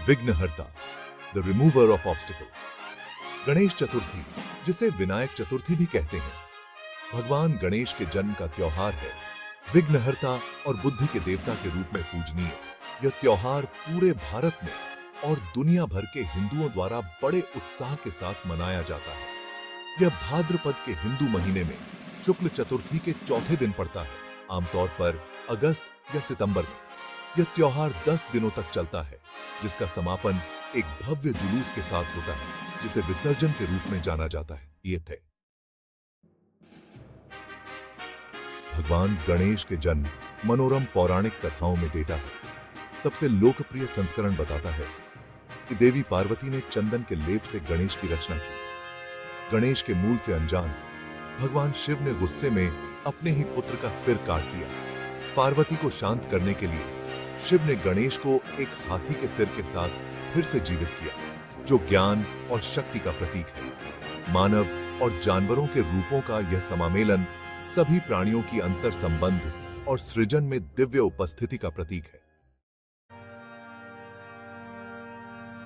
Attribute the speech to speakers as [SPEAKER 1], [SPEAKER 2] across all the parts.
[SPEAKER 1] विघ्नहर्ता, the remover of obstacles. Ganesh Chaturthi, जिसे विनायक चतुर्थी भी कहते हैं, भगवान गणेश के जन्म का त्योहार है। विघ्नहर्ता और बुद्धि के देवता के रूप में पूजनीय यह त्योहार पूरे भारत में और दुनिया भर के हिंदुओं द्वारा बड़े उत्साह के साथ मनाया जाता है। यह भाद्रपद के हिंदू महीने में शुक्ल चतुर्थी के चौथे दिन पड़ता है, आमतौर पर अगस्त या सितंबर में। यह त्योहार 10 दिनों तक चलता है, जिसका समापन एक भव्य जुलूस के साथ होता है, जिसे विसर्जन के रूप में जाना जाता है। ये थे भगवान गणेश के जन्म मनोरम पौराणिक कथाओं में डेटा है। सबसे लोकप्रिय संस्करण बताता है कि देवी पार्वती ने चंदन के लेप से गणेश की रचना की। गणेश के मूल से अनजान भगवान शिव ने गुस्से में अपने ही पुत्र का सिर काट दिया। पार्वती को शांत करने के लिए शिव ने गणेश को एक हाथी के सिर के साथ फिर से जीवित किया, जो ज्ञान और शक्ति का प्रतीक है। मानव और जानवरों के रूपों का यह समामेलन सभी प्राणियों की अंतर संबंध और सृजन में दिव्य उपस्थिति का प्रतीक है।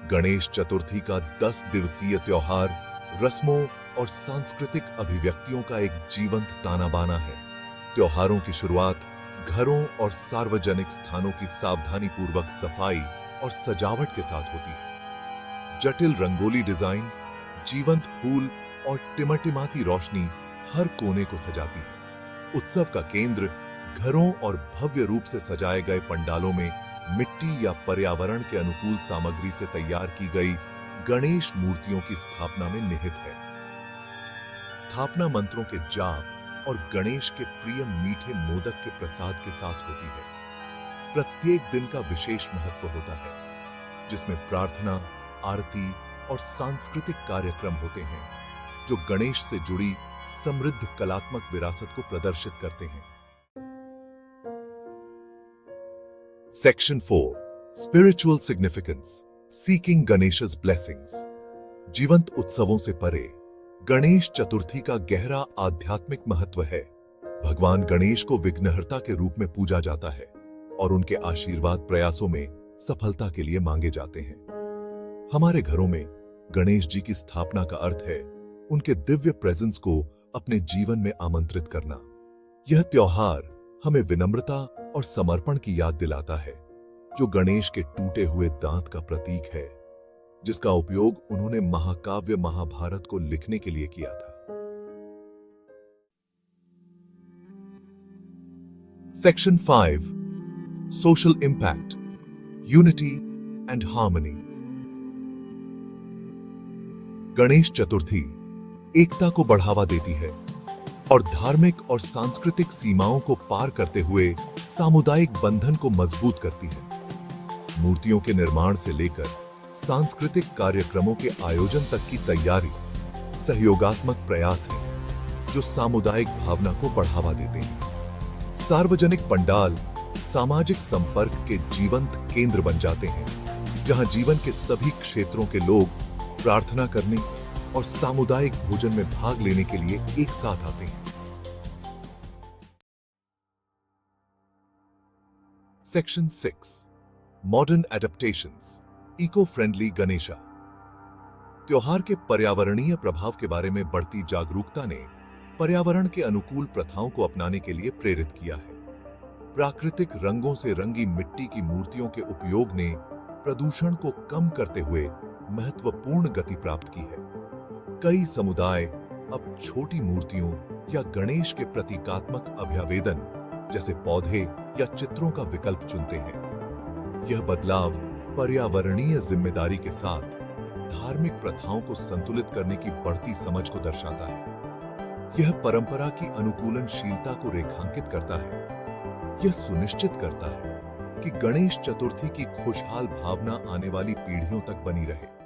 [SPEAKER 1] गणेश चतुर्थी का 10 दिवसीय त्योहार रस्मों और सांस्कृतिक अभिव्यक्तियों का एक जीवंत ताना बाना है। त्योहारों की शुरुआत घरों और सार्वजनिक स्थानों की सावधानी पूर्वक सफाई और सजावट के साथ होती है। जटिल रंगोली डिजाइन, जीवंत फूल और टिमटिमाती रोशनी हर कोने को सजाती है। उत्सव का केंद्र घरों और भव्य रूप से सजाए गए पंडालों में मिट्टी या पर्यावरण के अनुकूल सामग्री से तैयार की गई गणेश मूर्तियों की स्थापना में निहित है। स्थापना मंत्रों के जाप और गणेश के प्रिय मीठे मोदक के प्रसाद के साथ होती है। प्रत्येक दिन का विशेष महत्व होता है, जिसमें प्रार्थना, आरती और सांस्कृतिक कार्यक्रम होते हैं, जो गणेश से जुड़ी समृद्ध कलात्मक विरासत को प्रदर्शित करते हैं। Section 4, spiritual significance, seeking Ganesh's blessings. जीवंत उत्सवों से परे गणेश चतुर्थी का गहरा आध्यात्मिक महत्व है। भगवान गणेश को विघ्नहर्ता के रूप में पूजा जाता है और उनके आशीर्वाद प्रयासों में सफलता के लिए मांगे जाते हैं। हमारे घरों में गणेश जी की स्थापना का अर्थ है उनके दिव्य प्रेजेंस को अपने जीवन में आमंत्रित करना। यह त्योहार हमें विनम्रता और समर्पण की याद दिलाता है, जो गणेश के टूटे हुए दांत का प्रतीक है, जिसका उपयोग उन्होंने महाकाव्य महाभारत को लिखने के लिए किया था। Section 5, social impact, unity and harmony. Ganesh Chaturthi एकता को बढ़ावा देती है और धार्मिक और सांस्कृतिक सीमाओं को पार करते हुए सामुदायिक बंधन को मजबूत करती है। मूर्तियों के निर्माण से लेकर सांस्कृतिक कार्यक्रमों के आयोजन तक की तैयारी सहयोगात्मक प्रयास है, जो सामुदायिक भावना को बढ़ावा देते हैं। सार्वजनिक पंडाल सामाजिक संपर्क के जीवंत केंद्र बन जाते हैं, जहां जीवन के सभी क्षेत्रों के लोग प्रार्थना करने और सामुदायिक भोजन में भाग लेने के लिए एक साथ आते हैं। Section 6, modern adaptations, eco friendly Ganesha. त्योहार के पर्यावरणीय प्रभाव के बारे में बढ़ती जागरूकता ने पर्यावरण के अनुकूल प्रथाओं को अपनाने के लिए प्रेरित किया है। प्राकृतिक रंगों से रंगी मिट्टी की मूर्तियों के उपयोग ने प्रदूषण को कम करते हुए महत्वपूर्ण गति प्राप्त की है। कई समुदाय अब छोटी मूर्तियों या गणेश के प्रतीकात्मक अभ्यावेदन जैसे पौधे या चित्रों का विकल्प चुनते हैं। यह बदलाव पर्यावरणीय जिम्मेदारी के साथ धार्मिक प्रथाओं को संतुलित करने की बढ़ती समझ को दर्शाता है। यह परंपरा की अनुकूलनशीलता को रेखांकित करता है। यह सुनिश्चित करता है कि गणेश चतुर्थी की खुशहाल भावना आने वाली पीढ़ियों तक बनी रहे।